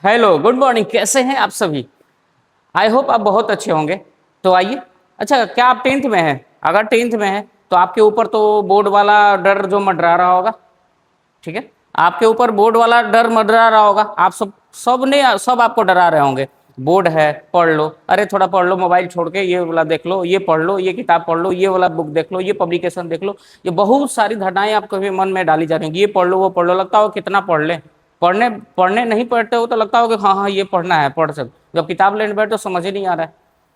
Hello, good morning. कैसे हैं आप सभी? आई होप आप बहुत अच्छे होंगे। तो आइए। अच्छा, क्या आप टेंथ में हैं? अगर टेंथ में हैं तो आपके ऊपर तो बोर्ड वाला डर जो मंडरा रहा होगा। ठीक है, आपके ऊपर बोर्ड वाला डर मंडरा रहा होगा। आप सब आपको डरा रहे होंगे। बोर्ड है, पढ़ लो, अरे थोड़ा पढ़ लो, मोबाइल छोड़ के ये वाला देख लो, ये पढ़ लो, ये किताब पढ़ लो, ये वाला बुक देख लो, ये पब्लिकेशन देख लो। ये बहुत सारी धारणाएं आपके भी मन में डाली जा रही हैं। ये पढ़ लो, वो पढ़ लो। लगता हो कितना पढ़ ले। पढ़ने पढ़ने नहीं पढ़ते हो तो लगता हो कि हाँ हाँ ये पढ़ना है, पढ़ सकते। जब किताब लेने बैठे तो समझ ही नहीं आ रहा है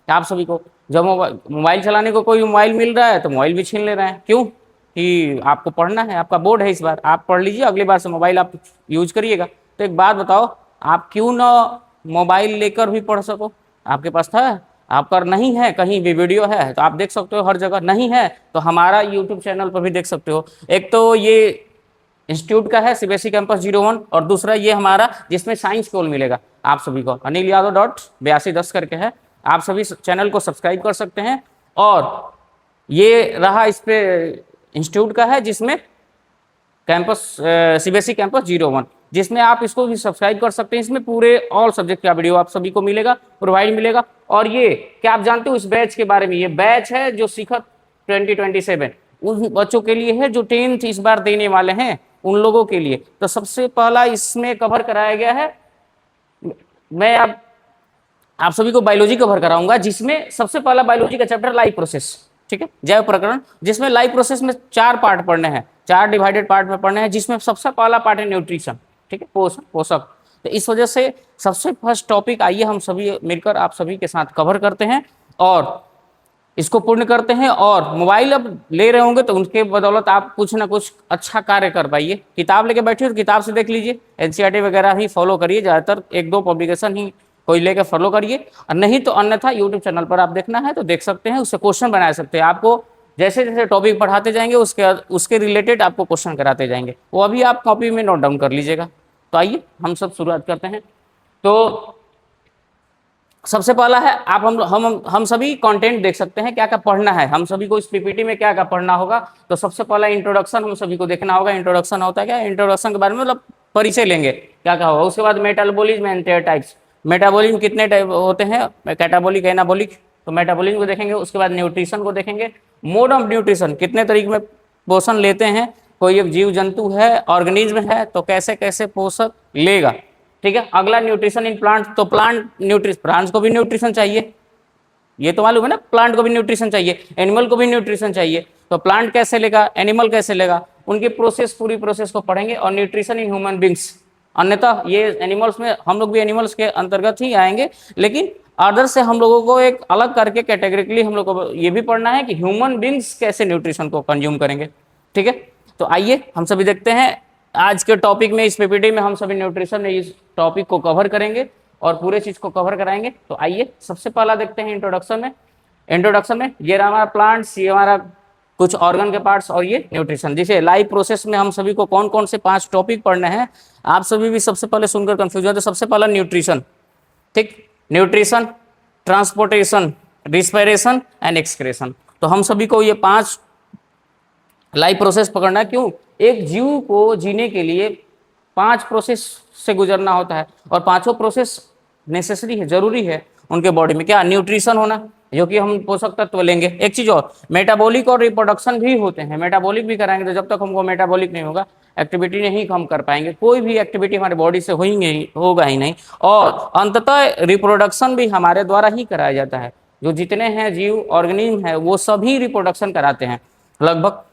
आप सभी को। जब मोबाइल चलाने को कोई मोबाइल मिल रहा है तो मोबाइल भी छीन ले रहे हैं। क्यों? कि आपको पढ़ना है, आपका बोर्ड है इस बार, आप पढ़ लीजिए, अगली बार से मोबाइल आप यूज करिएगा। तो एक बात बताओ, आप क्यों ना मोबाइल लेकर भी पढ़ सको? आपके पास था, आपका नहीं है, कहीं भी वीडियो है तो आप देख सकते हो, हर जगह नहीं है तो हमारा यूट्यूब चैनल पर भी देख सकते हो। एक तो ये इंस्टीट्यूट का है सीबीएसई कैंपस 01, और दूसरा ये हमारा जिसमें साइंस कोल मिलेगा आप सभी को, अनिल यादव डॉट 8210 करके है। आप सभी चैनल को सब्सक्राइब कर सकते हैं। और ये रहा इस पे इंस्टीट्यूट का है जिसमें कैंपस सीबीएसई कैंपस 01, जिसमें आप इसको भी सब्सक्राइब कर सकते हैं। इसमें पूरे ऑल सब्जेक्ट का वीडियो आप सभी को मिलेगा, प्रोवाइड मिलेगा। और ये क्या आप जानते हो इस बैच के बारे में? ये बैच है जो शिखर 2027 उन बच्चों के लिए है जो 10th इस बार देने वाले हैं, उन लोगों के लिए। तो सबसे पहला इसमें कवर कराया गया है, मैं आप सभी को बायोलॉजी कवर कराऊंगा, जिसमें सबसे पहला बायोलॉजी का चैप्टर लाइफ प्रोसेस। ठीक है, जैव प्रकरण, जिसमें लाइफ प्रोसेस में 4 पार्ट पढ़ने हैं, 4 डिवाइडेड पार्ट में पढ़ने हैं, जिसमें सबसे पहला पार्ट है न्यूट्रिशन। ठीक है, पोषण, पोषक। तो इस वजह से सबसे फर्स्ट टॉपिक आइए हम सभी मिलकर आप सभी के साथ कवर करते हैं और इसको पूर्ण करते हैं। और मोबाइल अब ले रहे होंगे तो उनके बदौलत आप कुछ ना कुछ अच्छा कार्य कर पाइए। किताब लेके बैठिए तो किताब से देख लीजिए, एनसीईआरटी वगैरह ही फॉलो करिए, ज़्यादातर 1-2 पब्लिकेशन ही कोई लेके फॉलो करिए। और नहीं तो अन्यथा यूट्यूब चैनल पर आप देखना है तो देख सकते हैं, उससे क्वेश्चन बना सकते हैं। आपको जैसे जैसे टॉपिक पढ़ाते जाएंगे उसके रिलेटेड आपको क्वेश्चन कराते जाएंगे, वो अभी आप कॉपी में नोट डाउन कर लीजिएगा। तो आइए हम सब शुरुआत करते हैं। तो सबसे पहला है, आप हम सभी कंटेंट देख सकते हैं क्या क्या पढ़ना है हम सभी को इस पीपीटी में, क्या क्या पढ़ना होगा। तो सबसे पहला इंट्रोडक्शन हम सभी को देखना होगा। इंट्रोडक्शन होता है क्या? इंट्रोडक्शन के बारे में मतलब परिचय लेंगे क्या क्या होगा। उसके बाद मेटाबॉलिज्म एंड टाइप्स, मेटाबॉलिज्म कितने टाइप होते हैं, कैटाबॉलिक, एनाबॉलिक, तो मेटाबॉलिज्म को देखेंगे। उसके बाद न्यूट्रिशन को देखेंगे। मोड ऑफ न्यूट्रिशन, कितने तरीके में पोषण लेते हैं, कोई एक जीव जंतु है, ऑर्गेनिज्म है तो कैसे कैसे पोषण लेगा। ठीक है, अगला न्यूट्रिशन इन प्लांट, तो प्लांट्स को भी न्यूट्रिशन चाहिए, ये तो मालूम है ना। प्लांट को भी न्यूट्रिशन चाहिए, एनिमल को भी न्यूट्रिशन चाहिए। तो प्लांट कैसे लेगा, एनिमल कैसे लेगा, उनकी प्रोसेस, पूरी प्रोसेस को पढ़ेंगे। और न्यूट्रिशन इन ह्यूमन बींग्स, अन्यथा ये एनिमल्स में हम लोग भी एनिमल्स के अंतर्गत ही आएंगे, लेकिन अदर से हम लोगों को एक अलग करके कैटेगरिकली हम लोग को ये भी पढ़ना है कि ह्यूमन बींग्स कैसे न्यूट्रिशन को कंज्यूम करेंगे। ठीक है, तो आइए हम सभी देखते हैं आज के टॉपिक में। इस पीपीटी में हम सभी न्यूट्रिशन में इस टॉपिक को कवर करेंगे और पूरे चीज को कवर कराएंगे। तो आइए सबसे पहला देखते हैं इंट्रोडक्शन में ये हमारा प्लांट्स, ये हमारा कुछ ऑर्गन के पार्ट्स, और ये न्यूट्रिशन। जिसे लाइफ प्रोसेस में हम सभी को कौन कौन से 5 टॉपिक पढ़ने हैं, आप सभी भी सबसे पहले सुनकर कंफ्यूजन। तो सबसे पहला न्यूट्रिशन। ठीक, nutrition, transportation, respiration and excretion. तो हम सभी को ये 5 लाइफ प्रोसेस पकड़ना है। क्यों? एक जीव को जीने के लिए 5 प्रोसेस से गुजरना होता है, और 5 प्रोसेस नेसेसरी है, जरूरी है उनके बॉडी में। क्या? न्यूट्रिशन होना, जो कि हम पोषक तत्व लेंगे। एक चीज और, मेटाबॉलिक और रिप्रोडक्शन भी होते हैं। मेटाबॉलिक भी कराएंगे, तो जब तक हमको मेटाबॉलिक नहीं होगा, एक्टिविटी नहीं हम कर पाएंगे, कोई भी एक्टिविटी हमारे बॉडी से होगा ही नहीं। और अंततः रिप्रोडक्शन भी हमारे द्वारा ही कराया जाता है। जो जितने हैं जीव, ऑर्गेनिज्म है, वो सभी रिप्रोडक्शन कराते हैं लगभग।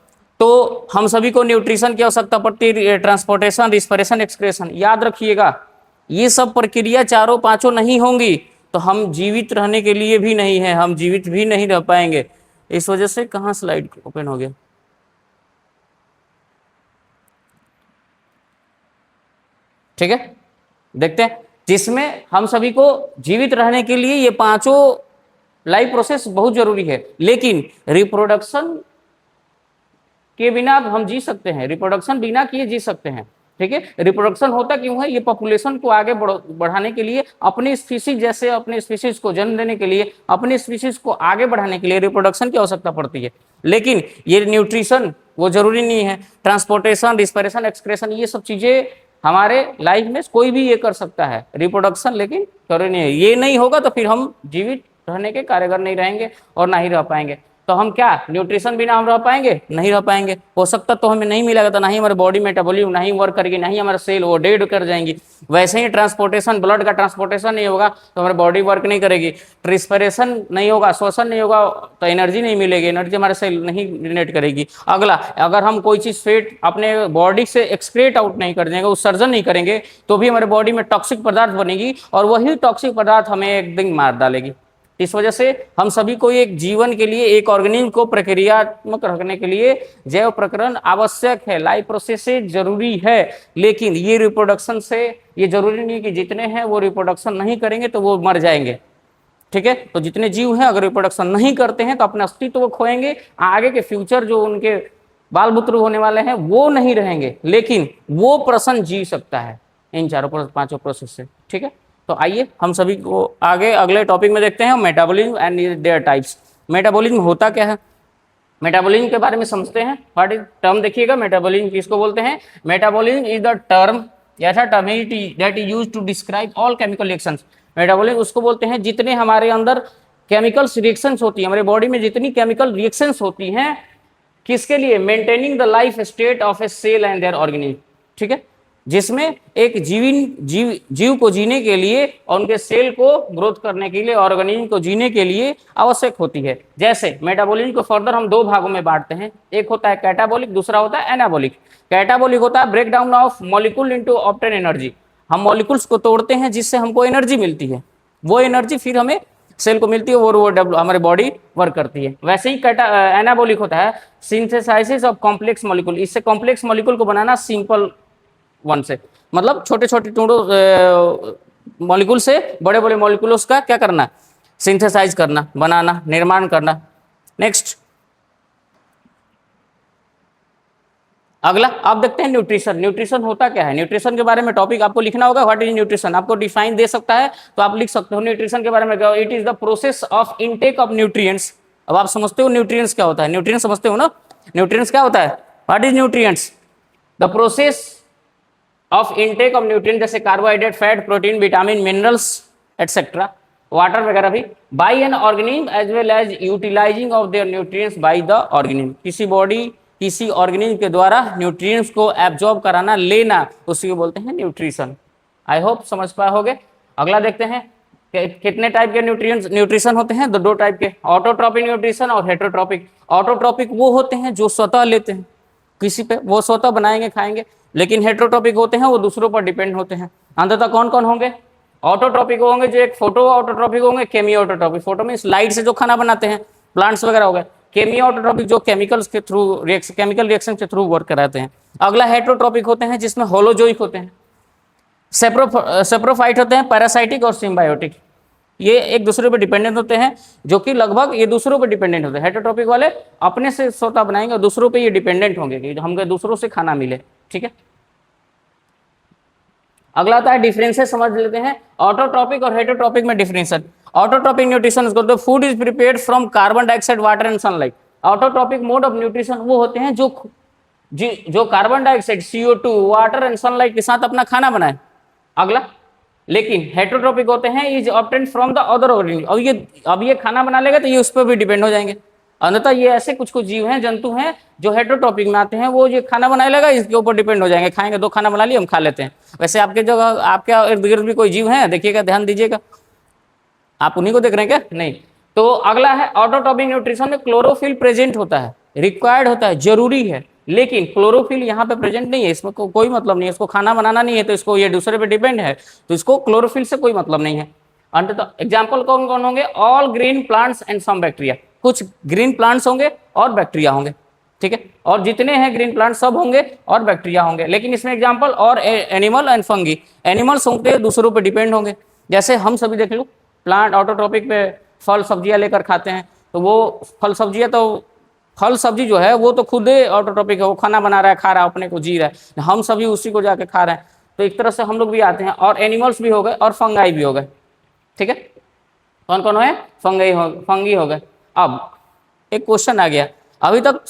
तो हम सभी को न्यूट्रिशन की आवश्यकता पड़ती है, ट्रांसपोर्टेशन, रिस्पिरेशन, एक्सक्रेशन। याद रखिएगा, ये सब प्रक्रिया चारों 5 नहीं होंगी तो हम जीवित रहने के लिए भी नहीं है, हम जीवित भी नहीं रह पाएंगे। इस वजह से कहाँ स्लाइड ओपन हो गया? ठीक है, देखते हैं। जिसमें हम सभी को जीवित रहने के लिए ये 5 लाइफ प्रोसेस बहुत जरूरी है, लेकिन रिप्रोडक्शन के बिना हम जी सकते हैं, रिप्रोडक्शन बिना किए जी सकते हैं। ठीक है, रिप्रोडक्शन होता क्यों है? ये पॉपुलेशन को आगे बढ़ाने के लिए, अपनी स्पीसीज, जैसे अपने स्पीसीज को जन्म देने के लिए, अपने स्पीसीज को आगे बढ़ाने के लिए रिप्रोडक्शन की आवश्यकता पड़ती है। लेकिन ये न्यूट्रिशन वो जरूरी नहीं है। ट्रांसपोर्टेशन, रिस्पिरेशन, एक्सक्रेशन, ये सब चीजें हमारे लाइफ में कोई भी ये कर सकता है रिप्रोडक्शन, लेकिन जरूरी नहीं है। ये नहीं होगा तो फिर हम जीवित रहने के कारीगर नहीं रहेंगे और ना ही रह पाएंगे। तो हम क्या न्यूट्रिशन बिना हम रह पाएंगे? नहीं रह पाएंगे। पोषक तत्व तो हमें नहीं मिलेगा तो ना ही हमारे बॉडी मेटाबॉलिज्म नहीं वर्क करेगी, ना ही हमारे सेल वो डेड कर जाएंगी। वैसे ही ट्रांसपोर्टेशन, ब्लड का ट्रांसपोर्टेशन नहीं होगा तो हमारी बॉडी वर्क नहीं करेगी, ट्रांसपिरेशन नहीं होगा, श्वसन नहीं होगा तो एनर्जी नहीं मिलेगी, एनर्जी हमारे सेल नहीं जनरेट करेगी। अगला, अगर हम कोई चीज़ फेट अपने बॉडी से एक्सक्रेट आउट नहीं कर देंगे, उत्सर्जन नहीं करेंगे, तो भी हमारे बॉडी में टॉक्सिक पदार्थ बनेगी और वही टॉक्सिक पदार्थ हमें एक दिन मार डालेगी। इस वजह से हम सभी को एक जीवन के लिए, एक ऑर्गेनिज्म को प्रक्रियात्मक रखने के लिए जैव प्रकरण आवश्यक है, लाइफ प्रोसेस से जरूरी है। लेकिन ये रिप्रोडक्शन से ये जरूरी नहीं कि जितने हैं वो रिप्रोडक्शन नहीं करेंगे तो वो मर जाएंगे। ठीक है, तो जितने जीव हैं अगर रिप्रोडक्शन नहीं करते हैं तो अपना अस्तित्व वो खोएंगे, आगे के फ्यूचर जो उनके बाल पुत्र होने वाले हैं वो नहीं रहेंगे, लेकिन वो पर्सन जी सकता है इन चारों पांचों प्रोसेस से। ठीक है, तो आइए हम सभी को आगे अगले टॉपिक में देखते हैं, metabolism and their types. Metabolism होता क्या है, मेटाबॉलिज्म के बारे में समझते हैं। व्हाट इज टर्म, देखिएगा मेटाबॉलिज्म किसको बोलते हैं। मेटाबॉलिज्म इज द टर्म, ऐसा टर्म है that is used to describe all chemical reactions. Metabolism उसको बोलते हैं जितने हमारे अंदर केमिकल्स रिएक्शंस होती है, हमारे बॉडी में जितनी केमिकल रिएक्शंस होती हैं, किसके लिए, maintaining the life state of a cell and their organism. ठीक है, जिसमें एक जीव को जीने के लिए और उनके सेल को ग्रोथ करने के लिए, ऑर्गेनिज्म को जीने के लिए आवश्यक होती है। जैसे मेटाबॉलिज्म को फर्दर हम दो भागों में बांटते हैं, एक होता है कैटाबॉलिक, दूसरा होता है एनाबॉलिक। कैटाबॉलिक होता है break down of molecule into obtain energy, हम मॉलिक्यूल्स को तोड़ते हैं जिससे हमको एनर्जी मिलती है, वो एनर्जी फिर हमें सेल को मिलती है और वो हमारी बॉडी वर्क करती है। वैसे ही एनाबॉलिक होता है सिंथेसाइसिस ऑफ कॉम्प्लेक्स मॉलिक्यूल, इससे कॉम्प्लेक्स मॉलिक्यूल को बनाना सिंपल वन से, मतलब छोटे छोटे टुकड़ों मॉलिक्यूल से बड़े बड़े मॉलिक्यूल्स का क्या करना, सिंथेसाइज करना, बनाना, निर्माण करना। नेक्स्ट, अगला आप देखते हैं न्यूट्रिशन। न्यूट्रिशन होता क्या है, न्यूट्रिशन के बारे में टॉपिक आपको लिखना होगा। व्हाट इज न्यूट्रिशन, आपको डिफाइन दे सकता है तो आप लिख सकते हो न्यूट्रिशन के बारे में। It is the process of intake of nutrients. अब आप समझते हो न्यूट्रिएंट्स क्या होता है, न्यूट्रिएंट्स समझते हो ना, न्यूट्रिएंट्स क्या होता है, what is nutrients, the process of intake of nutrient, जैसे carbohydrate, fat, protein, vitamin, minerals etcetera, water वगैरह भी, by an organism as well as utilising of their nutrients by the organism. किसी ऑर्गेनिज्म के द्वारा nutrients को absorb कराना, लेना, उसी को बोलते हैं न्यूट्रिशन। आई होप समझ पाए होगे। अगला देखते हैं कितने टाइप के न्यूट्रिशन होते हैं, दो टाइप के, ऑटोट्रॉपिक न्यूट्रिशन और हेटरोट्रॉपिक। ऑटोट्रॉपिक वो होते हैं जो स्वतः लेते हैं किसी पे, वो स्वतः बनाएंगे खाएंगे, लेकिन हेटरोट्रॉपिक होते हैं वो दूसरों पर डिपेंड होते हैं। अंततः कौन कौन होंगे, ऑटोट्रॉपिक होंगे जो एक फोटो ऑटोट्रॉपिक होंगे, केमियो ऑटोट्रॉपिक, फोटो में लाइट से जो खाना बनाते हैं, प्लांट्स वगैरह हो गए। केमियो ऑटोट्रॉपिक जो केमिकल्स के थ्रू केमिकल रिएक्शन के थ्रू वर्क कराते हैं। अगला हेटरोट्रॉपिक होते हैं जिसमें होलोजोइक होते हैं, सेप्रोफाइट होते हैं, पैरासाइटिक और सिम्बायोटिक। ये एक दूसरे पर डिपेंडेंट होते हैं, जो कि लगभग ये दूसरों पर डिपेंडेंट होते हैं। हेटरोट्रॉपिक वाले अपने से स्वतः बनाएंगे और दूसरों पे ये डिपेंडेंट होंगे कि हमको दूसरों से खाना मिले। ठीक है, अगला आता है डिफरेंसेस, समझ लेते हैं ऑटोट्रॉपिक और हेटरोट्रॉपिक में difference. Autotrophic nutrition the food is prepared from carbon dioxide, water and sunlight. Autotrophic mode of nutrition वो होते हैं जो carbon dioxide, CO2, water and sunlight के साथ अपना खाना बनाए। अगला, लेकिन हेटरोट्रॉपिक होते हैं is obtained from the other organism. अब ये खाना बना लेगा तो ये उस पर भी डिपेंड हो जाएंगे। अंततः ये ऐसे कुछ जीव हैं, जंतु हैं जो हेटरोट्रॉपिक में आते हैं, वो ये खाना बनाने लगा इसके ऊपर डिपेंड हो जाएंगे, खाएंगे, दो खाना बना लिए हम खा लेते हैं। वैसे आपके जगह आपके इर्द गिर्द भी कोई जीव है, देखिएगा, ध्यान दीजिएगा, आप उन्हीं को देख रहे हैं क्या, नहीं। तो अगला है ऑटोट्रॉपिक न्यूट्रिशन में क्लोरोफिल प्रेजेंट होता है, रिक्वायर्ड होता है, जरूरी है, लेकिन क्लोरोफिल यहाँ पे प्रेजेंट नहीं है, इसमें कोई मतलब नहीं है, इसको खाना बनाना नहीं है, तो इसको ये दूसरे पे डिपेंड है, तो इसको क्लोरोफिल से कोई मतलब नहीं है। अंततः एग्जाम्पल कौन कौन होंगे, all green plants and some bacteria, कुछ ग्रीन प्लांट्स होंगे और बैक्टीरिया होंगे। ठीक है, और जितने हैं ग्रीन प्लांट सब होंगे और बैक्टीरिया होंगे, लेकिन इसमें एग्जाम्पल और एनिमल एंड फंगी, एनिमल्स होंगे दूसरों पर डिपेंड होंगे। जैसे हम सभी देख लो, प्लांट ऑटोट्रॉपिक पे फल सब्जियां लेकर खाते हैं, तो वो फल सब्जियां तो फल सब्जी जो है वो तो खुद ऑटोट्रॉपिक है, वो खाना बना रहा है, खा रहा है, अपने को जी रहा है, हम सभी उसी को जाके खा रहे हैं, तो एक तरह से हम लोग भी आते हैं। और एनिमल्स भी हो गए और फंगाई भी हो गए। ठीक है, कौन कौन है, फंगी हो गए। अब एक क्वेश्चन आ गया, अभी तक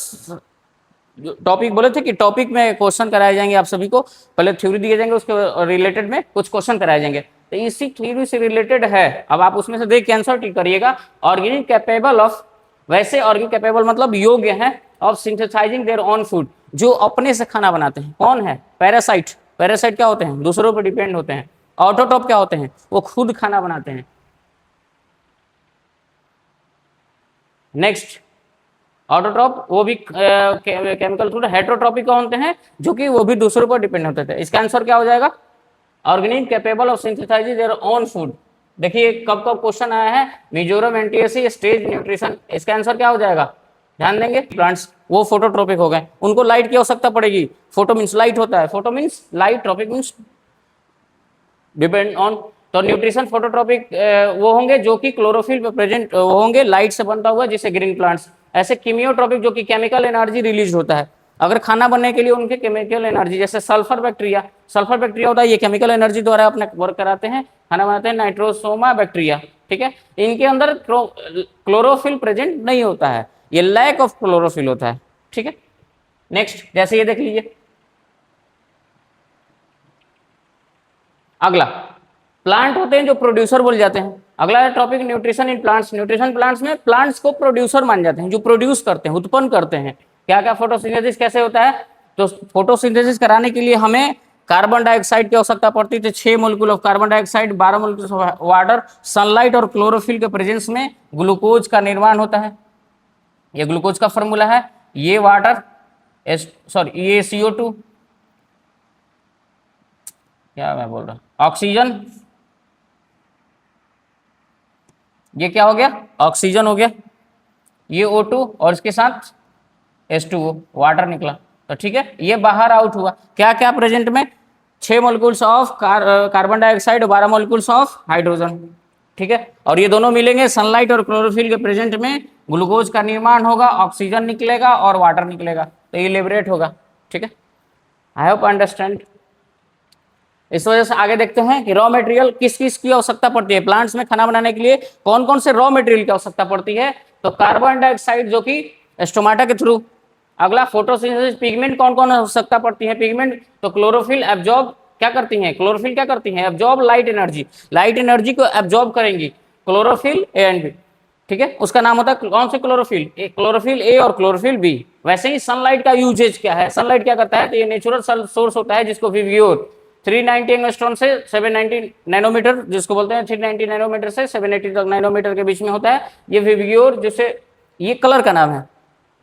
टॉपिक बोले थे कि टॉपिक में क्वेश्चन कराए जाएंगे आप सभी को, पहले थ्योरी दिए जाएंगे, उसके रिलेटेड में कुछ क्वेश्चन कराए जाएंगे, तो इसी थ्योरी से रिलेटेड है। अब आप उसमें से देख के आंसर टिक करिएगा। ऑर्गेनिक कैपेबल ऑफ, वैसे ऑर्गेनिक कैपेबल मतलब योग्य है, of synthesising their own food, जो अपने से खाना बनाते हैं। कौन है? पैरासाइट। पैरासाइट क्या होते हैं? दूसरों पर डिपेंड होते हैं। ऑटोट्रॉप क्या होते हैं? वो खुद खाना बनाते हैं। नेक्स्ट, ऑटोट्रॉप वो भी केमिकल फूड। हेटरोट्रॉपिक कौन होते हैं? जो कि वो भी दूसरों पर डिपेंड होते थे। इसका आंसर क्या हो जाएगा? Organic capable of synthesising their own food. देखिए कब कब क्वेश्चन आया है, मिजोरम एनटीएससी स्टेज न्यूट्रिशन, इसका आंसर क्या हो जाएगा? ध्यान देंगे, प्लांट्स वो फोटोट्रोपिक हो गए, उनको लाइट की आवश्यकता पड़ेगी। फोटो मीन्स लाइट होता है, photo means light, tropic means depend on. तो न्यूट्रिशन फोटोट्रोपिक वो होंगे जो कि क्लोरोफिल पे प्रेजेंट होंगे, लाइट से बनता हुआ, जैसे ग्रीन प्लांट्स। ऐसे कीमियोट्रोपिक जो कि केमिकल एनर्जी रिलीज होता है, अगर खाना बनने के लिए उनके केमिकल एनर्जी, जैसे सल्फर बैक्टीरिया, सल्फर बैक्टीरिया होता है, ये केमिकल एनर्जी द्वारा अपना वर्क कराते हैं, खाना बनाते हैं। नाइट्रोसोमा बैक्टीरिया, ठीक है, इनके अंदर क्लोरोफिल प्रेजेंट नहीं होता है, ये लैक ऑफ क्लोरोफिल होता है, ठीक है। नेक्स्ट, जैसे ये देख लीजिए अगला, प्लांट होते हैं जो प्रोड्यूसर बोल जाते हैं। अगला topic nutrition in plants. Nutrition plants में प्लांट्स को प्रोड्यूसर मान जाते हैं, जो प्रोड्यूस करते हैं, उत्पन्न करते हैं। क्या क्या? फोटोसिंथेसिस कैसे होता है? तो फोटोसिंथेसिस कराने के लिए हमें कार्बन डाइऑक्साइड की आवश्यकता पड़ती थी, 6 molecule of carbon dioxide, 12 molecule of water, sunlight और क्लोरोफिल के प्रेजेंस में ग्लूकोज का निर्माण होता है। ये ग्लूकोज का फॉर्मूला है, ये वाटर ये CO2, क्या मैं बोल रहा, ऑक्सीजन, ये क्या हो गया? ऑक्सीजन हो गया, ये O2 और इसके साथ H2O वाटर निकला, तो ठीक है, ये बाहर आउट हुआ। क्या क्या प्रेजेंट में? 6 मोलिक्यूल्स ऑफ कार्बन डाइऑक्साइड और 12 मोलिक्यूल्स ऑफ हाइड्रोजन, ठीक है, और ये दोनों मिलेंगे सनलाइट और क्लोरोफिल के प्रेजेंट में, ग्लूकोज का निर्माण होगा, ऑक्सीजन निकलेगा और वाटर निकलेगा, तो ये लिबरेट होगा, ठीक है। I hope understand. इस वजह से आगे देखते हैं कि रॉ मटेरियल किस किस की आवश्यकता पड़ती है प्लांट्स में खाना बनाने के लिए, कौन कौन से रॉ मटेरियल की आवश्यकता पड़ती है। तो कार्बन डाइऑक्साइड जो कि स्टोमाटा के थ्रू। अगला, फोटोसिंथेसिस, पिगमेंट कौन कौन आवश्यकता पड़ती है? पिगमेंट तो क्लोरोफिल एब्जॉर्ब क्या करती है? क्लोरोफिल क्या करती है? Absorb light energy, light energy को एब्जॉर्ब करेंगी क्लोरोफिल ए एंड बी, ठीक है, उसका नाम होता है कौन से? क्लोरोफिल ए, क्लोरोफिल ए और क्लोरोफिल बी। वैसे ही सनलाइट का यूजेज क्या है? सनलाइट क्या करता है? तो ये नेचुरल सोर्स होता है जिसको विवियोर 390 एंगस्ट्रॉन से 790 नैनोमीटर, जिसको बोलते हैं 390 नैनोमीटर से 780 तक नैनोमीटर के बीच में होता है। ये विवियोर, जिसे ये कलर का नाम है,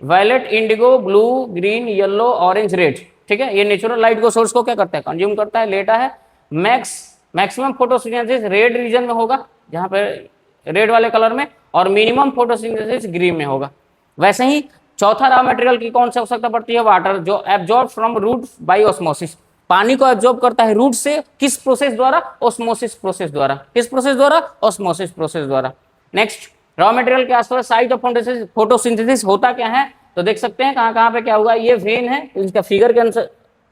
violet, indigo, blue, green, yellow, orange, red, ठीक है। ये नेचुरल लाइट को सोर्स को क्या करता है? कंज्यूम करता है, लेटा है। मैक्सिमम फोटोसिंथेसिस रेड रीजन में होगा, जहां पे रेड वाले कलर में, और मिनिमम फोटोसिंथेसिस ग्रीन में होगा। वैसे ही चौथा रॉ मटेरियल की कौन सी आवश्यकता पड़ती है? वाटर, जो absorb from root by osmosis, पानी को एब्जॉर्ब करता है रूट से, किस प्रोसेस द्वारा? ऑस्मोसिस प्रोसेस द्वारा। किस प्रोसेस द्वारा? ऑस्मोसिस प्रोसेस द्वारा। नेक्स्ट, रॉ मटेरियल के आसपास साइट ऑफ फोटोसिंथेसिस होता क्या है? तो देख सकते हैं कहां कहां पे क्या हुआ। ये वेन है, इसका फिगर के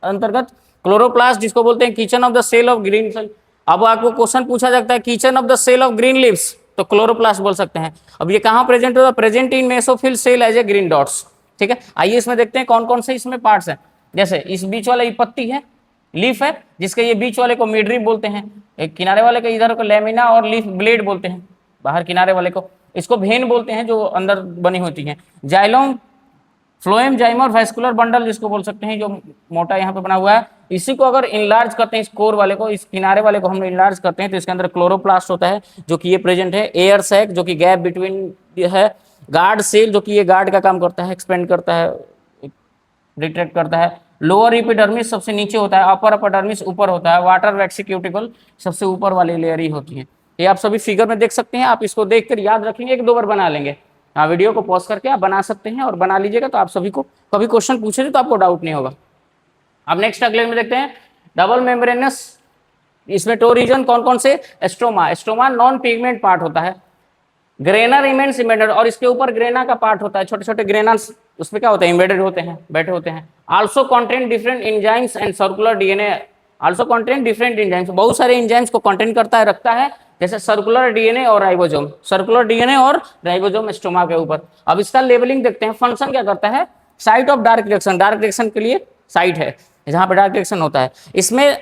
अंतर्गत क्लोरोप्लास्ट, जिसको बोलते हैं kitchen of the cell of green cell. अब आपको क्वेश्चन पूछा जाता है kitchen of the cell of green leaves, तो क्लोरोप्लास्ट बोल सकते हैं। अब ये कहां प्रेजेंट होता है? Present in mesophyll cell as a green dots, ठीक है। आइए इसमें देखते हैं कौन कौन से इसमें पार्ट्स हैं। जैसे इस बीच वाला ये पत्ती है, लीफ है, जिसके ये बीच वाले को मिडरिप बोलते हैं, एक किनारे वाले को इधर को लेमिना और लीफ ब्लेड बोलते हैं, बाहर किनारे वाले को इसको भेन बोलते हैं, जो अंदर बनी होती है। जाइलोम, फ्लोएम, जाइमर, वेस्कुलर बंडल जिसको बोल सकते हैं, जो मोटा यहाँ पे बना हुआ है, इसी को अगर इनलार्ज करते हैं, इस कोर वाले को, इस किनारे वाले को हम इनलार्ज करते हैं, तो इसके अंदर क्लोरोप्लास्ट होता है, जो कि ये प्रेजेंट है। एयर सैक, जो कि गैप बिटवीन है। गार्ड सेल, जो कि ये गार्ड का काम करता है, एक्सपेंड करता है, रिट्रैक्ट करता है। लोअर एपिडर्मिस सबसे नीचे होता है, अपर एपिडर्मिस ऊपर होता है। वाटर वैक्सिक्यूटिकल सबसे ऊपर वाली लेयर ही होती है। ये आप सभी फिगर में देख सकते हैं, आप इसको देखकर याद रखेंगे, एक दो बार बना लेंगे। हाँ, वीडियो को पॉज करके आप बना सकते हैं और बना लीजिएगा, तो आप सभी को कभी क्वेश्चन पूछे तो आपको डाउट नहीं होगा। अब नेक्स्ट अगले में देखते हैं डबल मेम्ब्रेनस। इसमें टो रीजन कौन कौन से? एस्ट्रोमा, एस्ट्रोमा नॉन पिगमेंट पार्ट होता है। ग्रेना रिमेन्स इम्बेडेड, और इसके ऊपर ग्रेना का पार्ट होता है, छोटे छोटे ग्रेनास उसमें क्या होते हैं? इम्बेडेड होते हैं, बैठे होते हैं। Also contain different enzymes and circular DNA, also contain different enzymes, बहुत सारे एंजाइम्स को कंटेन करता है, रखता है, जैसे सर्कुलर डीएनए और राइबोसोम, सर्कुलर डीएनए और राइबोसोम स्टोमा के ऊपर। अब इसका लेबलिंग देखते हैं। फंक्शन क्या करता है? साइट ऑफ डार्क रिएक्शन के लिए साइट है जहाँ पे डार्क रिएक्शन होता है। इसमें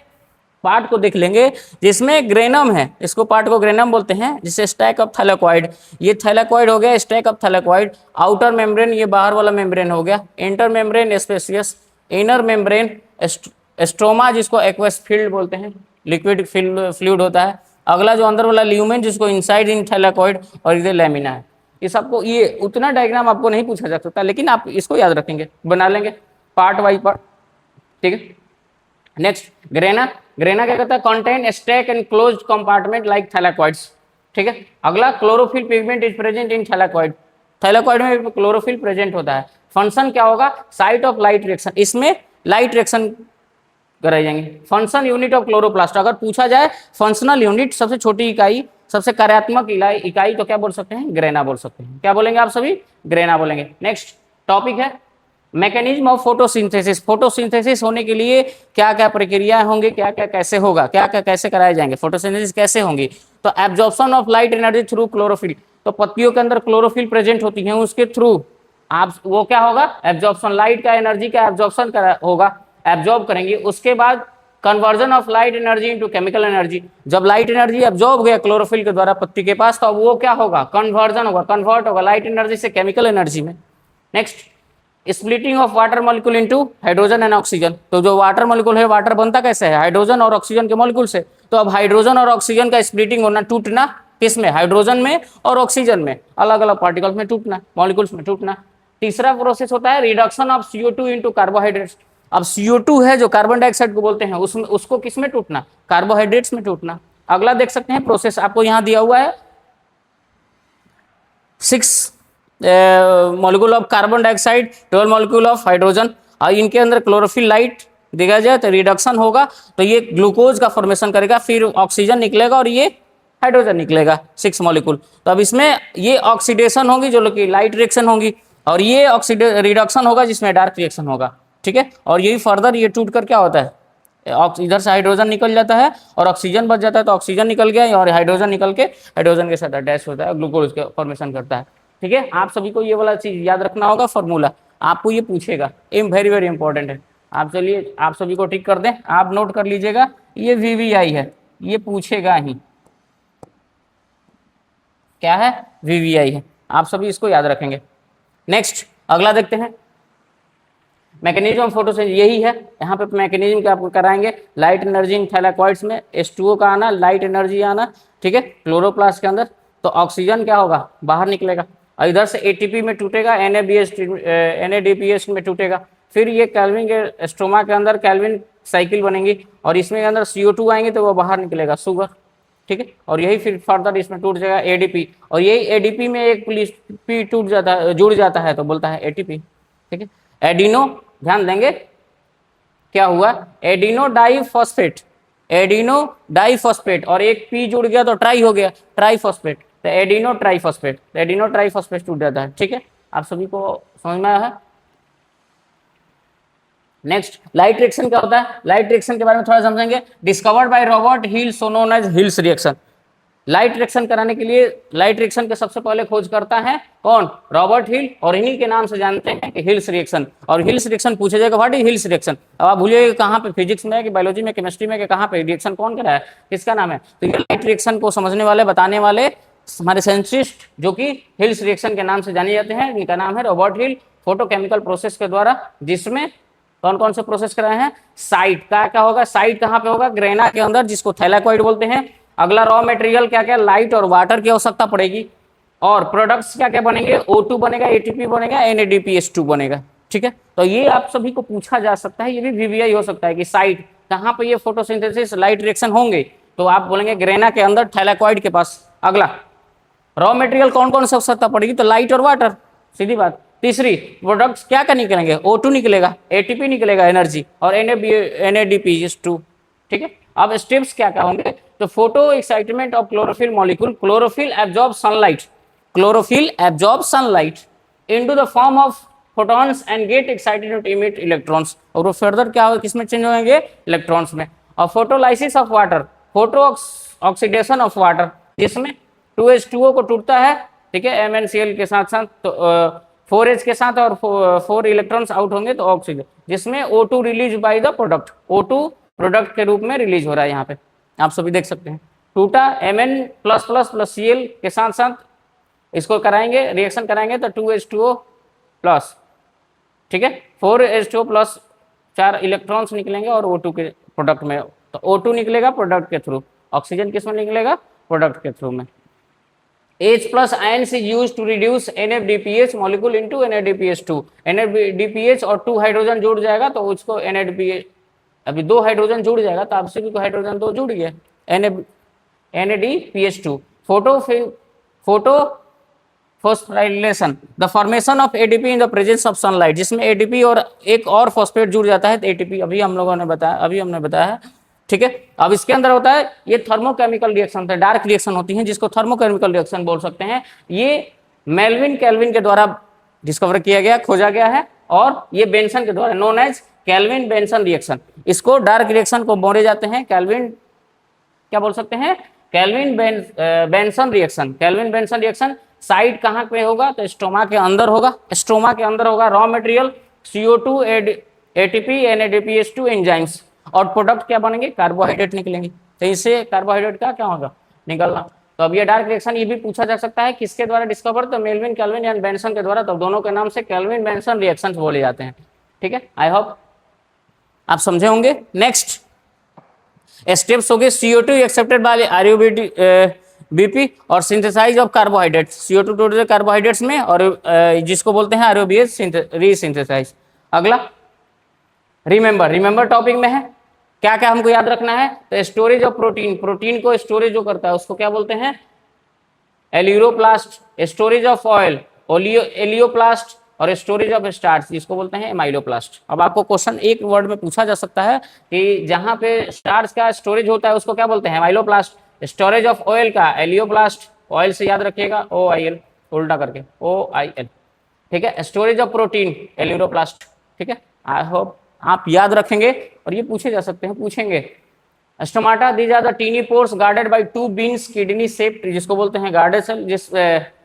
पार्ट को देख लेंगे जिसमें ग्रेनम है, इसको पार्ट को ग्रेनम बोलते हैं, जिसे स्टैक ऑफ थैलेकॉइड, ये थैलेकॉइड हो गया, stack of thylakoid. Outer membrane ये बाहर वाला मेम्ब्रेन हो गया, inter membrane spacious, inner membrane stroma जिसको एक्वस फील्ड बोलते हैं, लिक्विड फ्लूइड होता है। अगला जो अंदर वाला ल्यूमेन जिसको इनसाइड इन थैलेकॉइड, और इधर लेमिना है। ये सबको, ये उतना डायग्राम आपको नहीं पूछा जा सकता, लेकिन आप इसको याद रखेंगे, बना लेंगे पार्ट वाइज पार्ट, ठीक है। नेक्स्ट ग्रेना, ग्रेना क्या करता है, contain stack and closed compartment like थैलेकॉइड्स, ठीक है। अगला chlorophyll pigment is present in thylakoid, thylakoid में क्लोरोफिल प्रेजेंट होता है। फंक्शन क्या होगा, साइट ऑफ लाइट रिएक्शन, इसमें लाइट रिएक्शन कराई जाएंगे। फंक्शन यूनिट ऑफ क्लोरोप्लास्ट, अगर पूछा जाए फंक्शनल यूनिट, सबसे छोटी इकाई, सबसे कार्यात्मक इकाई तो क्या बोल सकते हैं, ग्रेना बोल सकते हैं। क्या बोलेंगे आप सभी, ग्रेना बोलेंगे। नेक्स्ट टॉपिक है मैकेनिज्म ऑफ फोटोसिंथेसिस। फोटोसिंथेसिस होने के लिए क्या क्या प्रक्रिया होंगे, क्या क्या कैसे होगा, क्या क्या कैसे कराए जाएंगे, फोटोसिंथेसिस कैसे होंगी। तो absorption of light energy through chlorophyll, तो पत्तियों के अंदर क्लोरोफिल प्रेजेंट होती है, उसके थ्रू आप वो क्या होगा, एब्जॉर्प्शन, लाइट का एनर्जी का एब्जॉर्प्शन होगा, एब्जॉर्ब करेंगे। उसके बाद conversion of light energy into chemical energy, जब लाइट एनर्जी एब्जॉर्ब गया क्लोरोफिल के द्वारा पत्ती के पास, तो अब वो क्या होगा, कन्वर्जन होगा, कन्वर्ट होगा लाइट एनर्जी से केमिकल एनर्जी में। Next splitting of water molecule into hydrogen and oxygen, तो जो वाटर मॉलिक्यूल है, वाटर बनता कैसे है, हाइड्रोजन और ऑक्सीजन के मॉलिक्यूल से। तो अब हाइड्रोजन और ऑक्सीजन का स्प्लिटिंग होना, टूटना, किसमें, हाइड्रोजन में और ऑक्सीजन में, अलग अलग पार्टिकल्स में टूटना, मॉलिक्यूल्स में टूटना। तीसरा प्रोसेस होता है reduction of CO2 into carbohydrates. अब CO2 है जो कार्बन डाइऑक्साइड को बोलते हैं, उसमें उसको किसमें टूटना, कार्बोहाइड्रेट्स में टूटना। अगला देख सकते हैं प्रोसेस, आपको यहाँ दिया हुआ है 6 molecule of carbon dioxide, 12 molecule of hydrogen, और इनके अंदर क्लोरोफिल लाइट देखा जाए तो रिडक्शन होगा, तो ये ग्लूकोज का फॉर्मेशन करेगा, फिर ऑक्सीजन निकलेगा और ये हाइड्रोजन निकलेगा, 6 मॉलिक्यूल। तो अब इसमें ये ऑक्सीडेशन होगी जो कि लाइट रिएक्शन होगी, और ये रिडक्शन होगा जिसमें डार्क रिएक्शन होगा, ठीक है। और यही फर्दर ये टूट कर क्या होता है, इधर से हाइड्रोजन निकल जाता है और ऑक्सीजन बच जाता है, तो ऑक्सीजन निकल गया और हाइड्रोजन निकल के हाइड्रोजन के साथ अटैच होता है, ग्लूकोज का फॉर्मेशन करता है, ठीक है। आप सभी को ये वाला चीज याद रखना होगा, फॉर्मूला आपको ये पूछेगा, वेरी वेरी इंपॉर्टेंट है। आप चलिए आप सभी को टिक कर दें, आप नोट कर लीजिएगा, ये VVI है, ये पूछेगा ही, क्या है, VVI है, आप सभी इसको याद रखेंगे। नेक्स्ट अगला देखते हैं मैकेनिज्म ऑफ फोटोसिंथेसिस, यही है यहाँ पे मैकेनिज्म क्या आपको कराएंगे, लाइट एनर्जी इन थैलेकॉइड्स में H2O का आना, लाइट एनर्जी आना, ठीक है, क्लोरोप्लास्ट के अंदर, तो ऑक्सीजन क्या होगा, बाहर निकलेगा, और इधर से ATP में टूटेगा, NADPH में टूटेगा, फिर ये कैल्विन के स्ट्रोमा के अंदर कैल्विन साइकिल बनेगी, और इसमें अंदर CO2 आएंगे तो वो बाहर निकलेगा, शुगर, ठीक है। और यही फिर फर्दर इसमें टूट जाएगा ADP, और यही ADP में एक P टूट जाता है, जुड़ जाता है तो बोलता है ATP, ठीक है। एडिनो, ध्यान देंगे क्या हुआ, एडिनो डाइफॉस्फेट, एडिनो डाइफॉस्फेट, और एक P जुड़ गया तो ट्राई हो गया, ट्राइफॉस्फेट, तो एडिनो ट्राइफॉस्फेट, एडिनो ट्राइफॉस्फेट टूट जाता है, ठीक है। आप सभी को समझ में आया है। नेक्स्ट लाइट रिएक्शन क्या होता है, लाइट रिएक्शन के बारे में थोड़ा समझेंगे। Discovered by Robert Hill, so known as Hill's reaction. Light reaction कराने के लिए, लाइट रिएक्शन के सबसे पहले खोज करता है कौन, रॉबर्ट हिल, और इन्हीं के नाम से जानते हैं कि हिल्स रिएक्शन। और हिल्स रिएक्शन पूछा जाएगा, व्हाट इज हिल्स रिएक्शन, अब आप भूलिएगा कहाँ पे, फिजिक्स में कि बायोलॉजी में, केमिस्ट्री में, कि कहाँ पे रिएक्शन कौन कराया, किसका नाम है। तो ये लाइट रिएक्शन को समझने वाले, बताने वाले हमारे साइंटिस्ट जो कि हिल्स रिएक्शन के नाम से जाने जाते हैं, इनका नाम है रॉबर्ट हिल। फोटोकेमिकल प्रोसेस के द्वारा, जिसमें कौन कौन से प्रोसेस कराए हैं, साइट का क्या होगा, साइट कहाँ पे होगा, ग्रेना के अंदर, जिसको थैलेकॉइड बोलते हैं। अगला रॉ मटेरियल क्या क्या, लाइट और वाटर की आवश्यकता पड़ेगी, और प्रोडक्ट्स क्या क्या बनेंगे, O2 बनेगा, ATP बनेगा, NADPH2 बनेगा, ठीक है। तो ये आप सभी को पूछा जा सकता है, ये भी VVI हो सकता है कि साइट कहाँ पे ये फोटोसिंथेसिस लाइट रिएक्शन होंगे, तो आप बोलेंगे ग्रेना के अंदर, थैलेकॉइड के पास। अगला रॉ मटेरियल कौन कौन सी आवश्यकता पड़ेगी, तो लाइट और वाटर, सीधी बात। तीसरी प्रोडक्ट्स क्या क्या निकलेंगे, O2 निकलेगा, ATP निकलेगा एनर्जी, और NADPH2, ठीक है। अब स्टेप्स क्या क्या होंगे, तो photo excitement of chlorophyll molecule, chlorophyll absorb sunlight, chlorophyll absorb sunlight into the form of photons and get excited to emit electrons, और वो फर्दर क्या होगा, किसमें चेंज होंगे, इलेक्ट्रॉन्स में। और photolysis of water, photo oxidation of water, जिसमें 2H2O को टूटता है, ठीक है, MnCl के साथ साथ, तो 4H के साथ और 4 इलेक्ट्रॉन्स आउट होंगे तो ऑक्सीजन, जिसमें O2 release by the product, O2 product के रूप में रिलीज हो रहा है यहाँ पे, आप सभी देख सकते हैं। टूटा Mn plus plus plus Cl के साथ साथ इसको कराएंगे, रिएक्शन कराएंगे तो 2H2O प्लस, ठीक है, 4H2O प्लस 4 इलेक्ट्रॉन्स निकलेंगे और O2 के प्रोडक्ट में, तो O2 निकलेगा प्रोडक्ट के थ्रू, ऑक्सीजन किस में निकलेगा, प्रोडक्ट के थ्रू में। H plus ions is used to reduce NADPH molecule into NADPH2, NADPH और 2 हाइड्रोजन जुड़ जाएगा तो उसको NADPH, अभी 2 हाइड्रोजन जुड़ जाएगा तो आपसे भी हाइड्रोजन 2 जुड़ गया, NADPH2। Photo phosphorylation, the formation of ATP in the presence of sunlight, जिसमें एटीपी और एक और फॉस्फेट जुड़ जाता है तो एटीपी, अभी हम लोगों ने बताया, अभी हमने बताया है, ठीक है। अब इसके अंदर होता है ये थर्मोकेमिकल रिएक्शन, डार्क रिएक्शन होती है जिसको थर्मोकेमिकल रिएक्शन बोल सकते हैं। ये मेल्विन केल्विन के द्वारा डिस्कवर किया गया, खोजा गया है, और ये बेंसन के द्वारा, known as Calvin Benson reaction. इसको डार्क रिएक्शन को बोले जाते हैं केल्विन, क्या बोल सकते हैं, Calvin Benson reaction. Calvin Benson reaction side कहाँ पे होगा तो स्टोमा के अंदर होगा, स्टोमा के अंदर होगा। Raw material CO2 ATP NADPH2 enzymes, और प्रोडक्ट क्या बनेंगे, कार्बोहाइड्रेट निकलेंगे। तो इससे कार्बोहाइड्रेट का क्या होगा, निकलना। तो अब ये डार्क रिएक्शन ये भी पूछा जा सकता है किसके द्वारा डिस्कवर, तो मेल्विन केल्विन या बेंसन के द्वारा, तो दोनों के नाम से केल्विन बेंसन रिएक्शंस बोले जाते हैं, ठीक है। आई होप आप समझे होंगे। नेक्स्ट स्टेप्स हो गए, CO2 एक्सेप्टेड बाय ROBP और synthesise of carbohydrate, CO2 total carbohydrates में, और जिसको बोलते हैं ROBH रीसिंथेसाइज। अगला रिमेंबर टॉपिक में है, क्या क्या हमको याद रखना है, तो स्टोरेज ऑफ प्रोटीन, प्रोटीन को स्टोरेज जो करता है उसको क्या बोलते हैं, elaioplast. Storage of oil elaioplast, और स्टोरेज ऑफ स्टार्च जिसको बोलते हैं एमाइलोप्लास्ट। अब आपको क्वेश्चन एक वर्ड में पूछा जा सकता है कि जहां पे स्टार्च का स्टोरेज होता है उसको क्या बोलते हैं, एमाइलोप्लास्ट। स्टोरेज ऑफ ऑयल का एलियोप्लास्ट, ऑयल से याद रखिएगा OIL, उल्टा करके OIL, ठीक है। स्टोरेज ऑफ प्रोटीन एलियोप्लास्ट, ठीक है। आई होप आप याद रखेंगे, और ये पूछे जा सकते हैं, पूछेंगे। Stomata, these are the tiny pores guarded by 2 beans kidney shaped, जिसको बोलते हैं गार्डेड सेल। जिस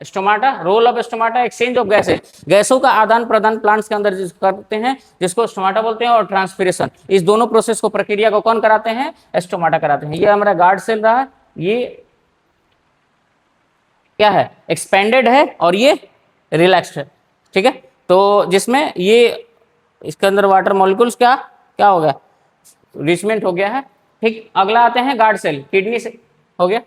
stomata, role of stomata exchange of gases, गैसों का आदान प्रदान प्लांट्स के अंदर करते हैं जिसको स्टोमाटा बोलते हैं, और ट्रांसपिरेशन, इस दोनों प्रोसेस को, प्रक्रिया को कौन कराते हैं, स्टोमाटा कराते हैं। ये हमारा गार्ड सेल रहा है, ये क्या है, एक्सपेंडेड है, और ये रिलैक्स्ड है, ठीक है। तो जिसमें ये इसके अंदर वाटर मॉलिक्यूल्स क्या हो गया, रिचमेंट हो गया है, ठीक। अगला आते हैं गार्ड सेल, किडनी से हो गया,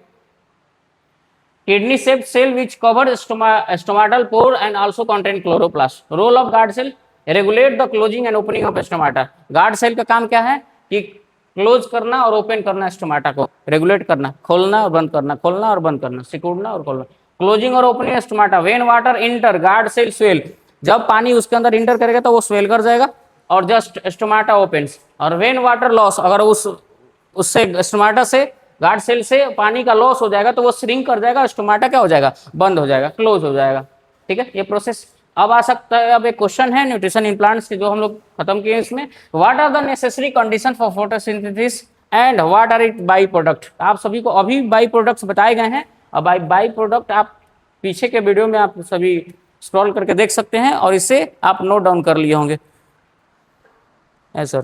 kidney shaped cell which cover stomatal pore and also contain chloroplast. Role of guard cell, regulate the closing and opening of stomata. Guard cell का काम क्या है कि क्लोज करना और ओपन करना, स्टोमाटा को रेगुलेट करना, खोलना और बंद करना, खोलना और बंद करना, सिकुड़ना और खोलना। क्लोजिंग और opening stomata, when water enter guard cell swell, जब पानी उसके अंदर इंटर करेगा तो वो स्वेल कर जाएगा और जस्ट स्टोमाटा ओपन्स। और व्हेन वाटर लॉस, अगर उससे स्टोमाटा से गार्ड सेल से पानी का लॉस हो जाएगा तो वो श्रिंक कर जाएगा, स्टोमाटा क्या हो जाएगा, बंद हो जाएगा, क्लोज हो जाएगा, ठीक है। ये प्रोसेस अब आ सकता है। अब एक क्वेश्चन है न्यूट्रिशन इन प्लांट्स के जो हम लोग खत्म किए इसमें, what are the necessary condition for photosynthesis and what are it by product. आप सभी को अभी बाई प्रोडक्ट्स बताए गए हैं। अब बाई प्रोडक्ट आप पीछे के वीडियो में आप सभी स्क्रॉल करके देख सकते हैं और इसे आप नोट डाउन कर लिए होंगे। ऐसा